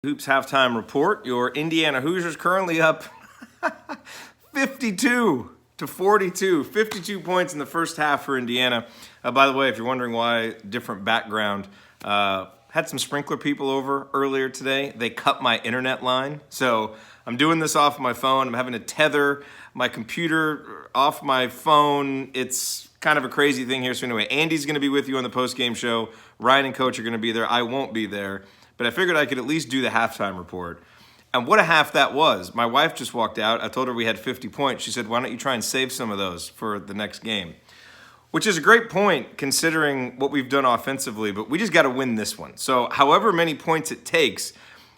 Hoops halftime report. Your Indiana Hoosiers currently up 52 to 42. 52 points in the first half for Indiana. By the way, if you're wondering why, different background. Had some sprinkler people over earlier today. They cut my internet line. So I'm doing this off my phone. I'm having to tether my computer off my phone. It's kind of a crazy thing here. So anyway, Andy's going to be with you on the post-game show. Ryan and Coach are going to be there. I won't be there. But I figured I could at least do the halftime report. And what a half that was. My wife just walked out. I told her we had 50 points. She said, why don't you try and save some of those for the next game? Which is a great point considering what we've done offensively, but we just got to win this one. So however many points it takes,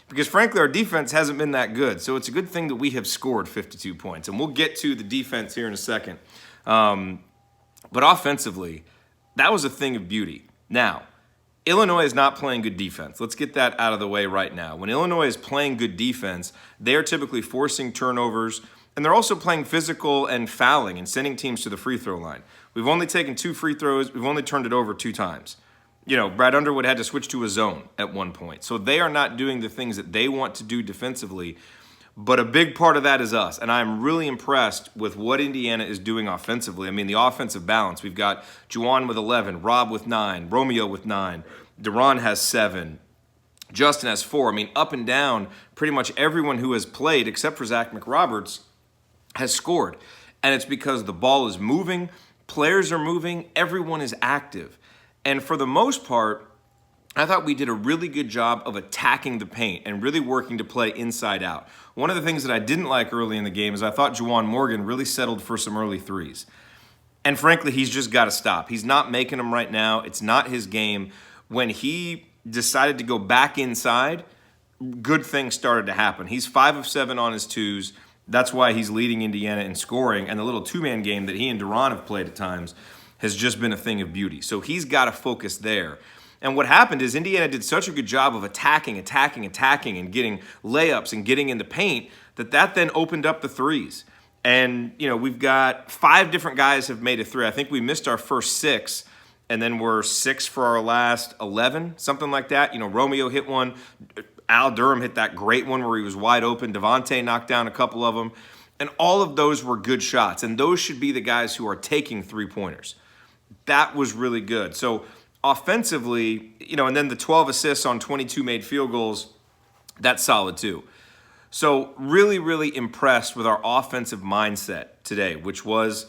because frankly our defense hasn't been that good. So it's a good thing that we have scored 52 points. And we'll get to the defense here in a second. But offensively, that was a thing of beauty. Now, Illinois is not playing good defense. Let's get that out of the way right now. When Illinois is playing good defense, they are typically forcing turnovers, and they're also playing physical and fouling and sending teams to the free throw line. We've only taken 2 free throws. We've only turned it over 2 times. You know, Brad Underwood had to switch to a zone at one point. So they are not doing the things that they want to do defensively. But a big part of that is us, and I'm really impressed with what Indiana is doing offensively. I mean, the offensive balance. We've got Juwan with 11, Rob with 9, Romeo with 9, Deron has 7, Justin has 4. I mean, up and down, pretty much everyone who has played, except for Zach McRoberts, has scored. And it's because the ball is moving, players are moving, everyone is active. And for the most part, I thought we did a really good job of attacking the paint and really working to play inside out. One of the things that I didn't like early in the game is I thought Juwan Morgan really settled for some early threes. And frankly, he's just got to stop. He's not making them right now. It's not his game. When he decided to go back inside, good things started to happen. He's 5 of 7 on his twos. That's why he's leading Indiana in scoring. And the little two-man game that he and Deron have played at times has just been a thing of beauty. So he's got to focus there. And what happened is Indiana did such a good job of attacking, and getting layups and getting in the paint that then opened up the threes. And, you know, we've got 5 different guys have made a three. I think we missed our first 6, and then we're 6 for our last 11, something like that. You know, Romeo hit one. Al Durham hit that great one where he was wide open. Devontae knocked down a couple of them. And all of those were good shots. And those should be the guys who are taking three-pointers. That was really good. So offensively, you know, and then the 12 assists on 22 made field goals, that's solid too. So really, really impressed with our offensive mindset today, which was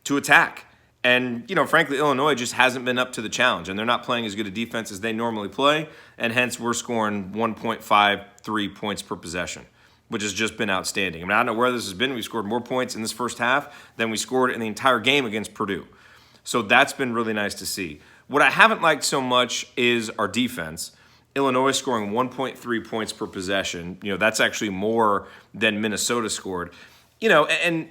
to attack. And, you know, frankly, Illinois just hasn't been up to the challenge, and they're not playing as good a defense as they normally play, and hence we're scoring 1.53 points per possession, which has just been outstanding. I mean, I don't know where this has been. We scored more points in this first half than we scored in the entire game against Purdue. So that's been really nice to see. What I haven't liked so much is our defense. Illinois scoring 1.3 points per possession. You know, that's actually more than Minnesota scored. You know, and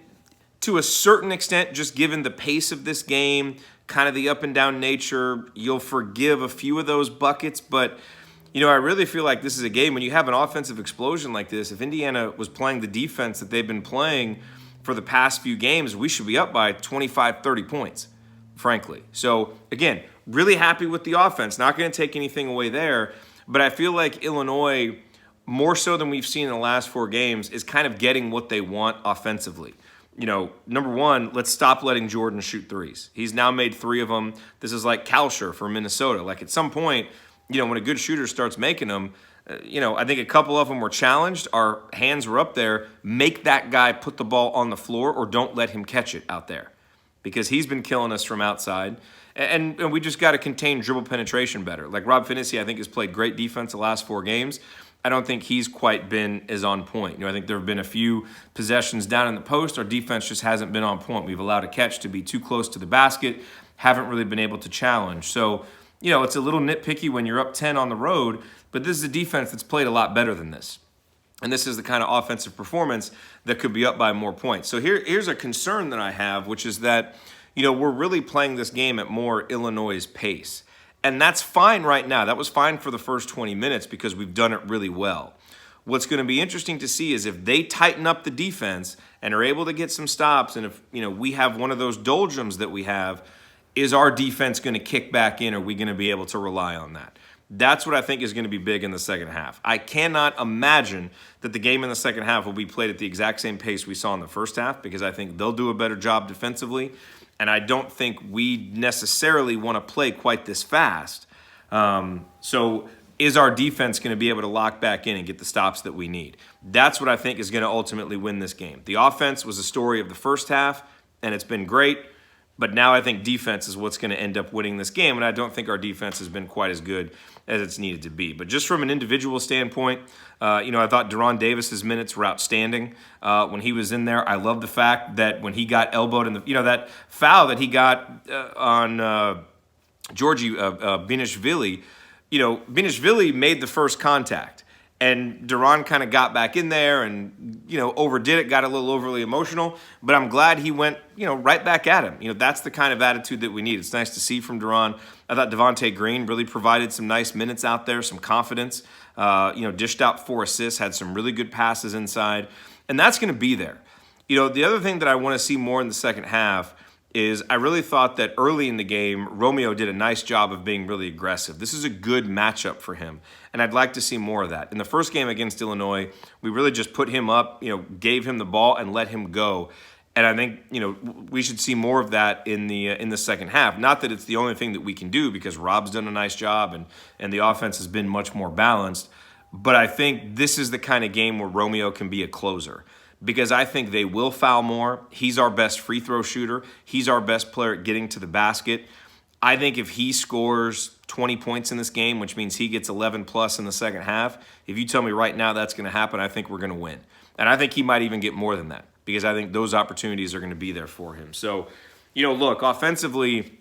to a certain extent, just given the pace of this game, kind of the up and down nature, you'll forgive a few of those buckets. But, you know, I really feel like this is a game when you have an offensive explosion like this. If Indiana was playing the defense that they've been playing for the past few games, we should be up by 25, 30 points, frankly. So, again, really happy with the offense. Not going to take anything away there. But I feel like Illinois, more so than we've seen in the last 4 games, is kind of getting what they want offensively. You know, number one, let's stop letting Jordan shoot threes. He's now made 3 of them. This is like Kalsher for Minnesota. Like at some point, you know, when a good shooter starts making them, you know, I think a couple of them were challenged. Our hands were up there. Make that guy put the ball on the floor or don't let him catch it out there because he's been killing us from outside. And we just got to contain dribble penetration better. Like Rob Finney, I think, has played great defense the last 4 games. I don't think he's quite been as on point. You know, I think there have been a few possessions down in the post. Our defense just hasn't been on point. We've allowed a catch to be too close to the basket, haven't really been able to challenge. So, you know, it's a little nitpicky when you're up 10 on the road, but this is a defense that's played a lot better than this. And this is the kind of offensive performance that could be up by more points. So here's a concern that I have, which is that, you know, we're really playing this game at more Illinois' pace. And that's fine right now. That was fine for the first 20 minutes because we've done it really well. What's going to be interesting to see is if they tighten up the defense and are able to get some stops, and if, you know, we have one of those doldrums that we have, is our defense going to kick back in? Or are we going to be able to rely on that? That's what I think is going to be big in the second half. I cannot imagine that the game in the second half will be played at the exact same pace we saw in the first half, because I think they'll do a better job defensively, and I don't think we necessarily want to play quite this fast. So is our defense going to be able to lock back in and get the stops that we need? That's what I think is going to ultimately win this game. The offense was a story of the first half, and it's been great. But now I think defense is what's going to end up winning this game, and I don't think our defense has been quite as good as it's needed to be. But just from an individual standpoint, I thought Deron Davis's minutes were outstanding when he was in there. I love the fact that when he got elbowed in that foul that he got on Georgi Binishvili, Binishvili made the first contact. And Deron kind of got back in there and, overdid it, got a little overly emotional. But I'm glad he went, right back at him. That's the kind of attitude that we need. It's nice to see from Deron. I thought Devontae Green really provided some nice minutes out there, some confidence. Dished out 4 assists, had some really good passes inside. And that's going to be there. The other thing that I want to see more in the second half is I really thought that early in the game, Romeo did a nice job of being really aggressive. This is a good matchup for him, and I'd like to see more of that. In the first game against Illinois, we really just put him up, gave him the ball and let him go. And I think, we should see more of that in the second half. Not that it's the only thing that we can do, because Rob's done a nice job and the offense has been much more balanced. But I think this is the kind of game where Romeo can be a closer, because I think they will foul more. He's our best free throw shooter. He's our best player at getting to the basket. I think if he scores 20 points in this game, which means he gets 11 plus in the second half, if you tell me right now that's going to happen, I think we're going to win. And I think he might even get more than that, because I think those opportunities are going to be there for him. So, look, offensively,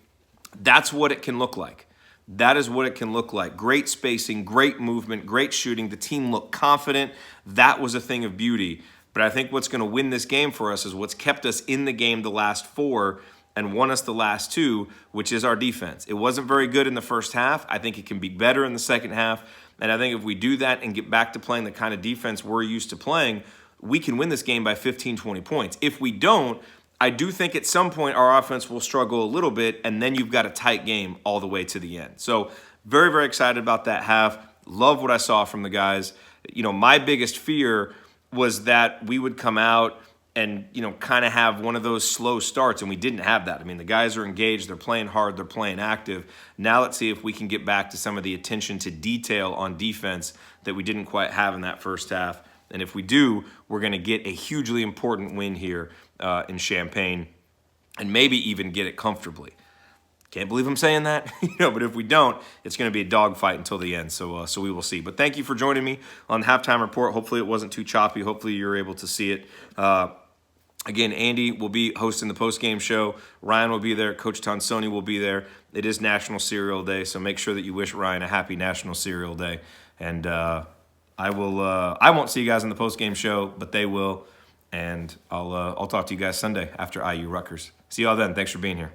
that's what it can look like. That is what it can look like. Great spacing, great movement, great shooting. The team looked confident. That was a thing of beauty. But I think what's going to win this game for us is what's kept us in the game the last 4 and won us the last 2, which is our defense. It wasn't very good in the first half. I think it can be better in the second half. And I think if we do that and get back to playing the kind of defense we're used to playing, we can win this game by 15, 20 points. If we don't, I do think at some point our offense will struggle a little bit, and then you've got a tight game all the way to the end. So very, very excited about that half. Love what I saw from the guys. My biggest fear was that we would come out and, kind of have one of those slow starts, and we didn't have that. I mean, the guys are engaged, they're playing hard, they're playing active. Now let's see if we can get back to some of the attention to detail on defense that we didn't quite have in that first half. And if we do, we're going to get a hugely important win here in Champaign, and maybe even get it comfortably. Can't believe I'm saying that, but if we don't, it's going to be a dogfight until the end. So we will see. But thank you for joining me on the Halftime Report. Hopefully it wasn't too choppy. Hopefully you're able to see it. Again, Andy will be hosting the post-game show. Ryan will be there. Coach Tonsoni will be there. It is National Cereal Day, so make sure that you wish Ryan a happy National Cereal Day. And I won't see you guys in the post-game show, but they will. And I'll talk to you guys Sunday after IU Rutgers. See y'all then. Thanks for being here.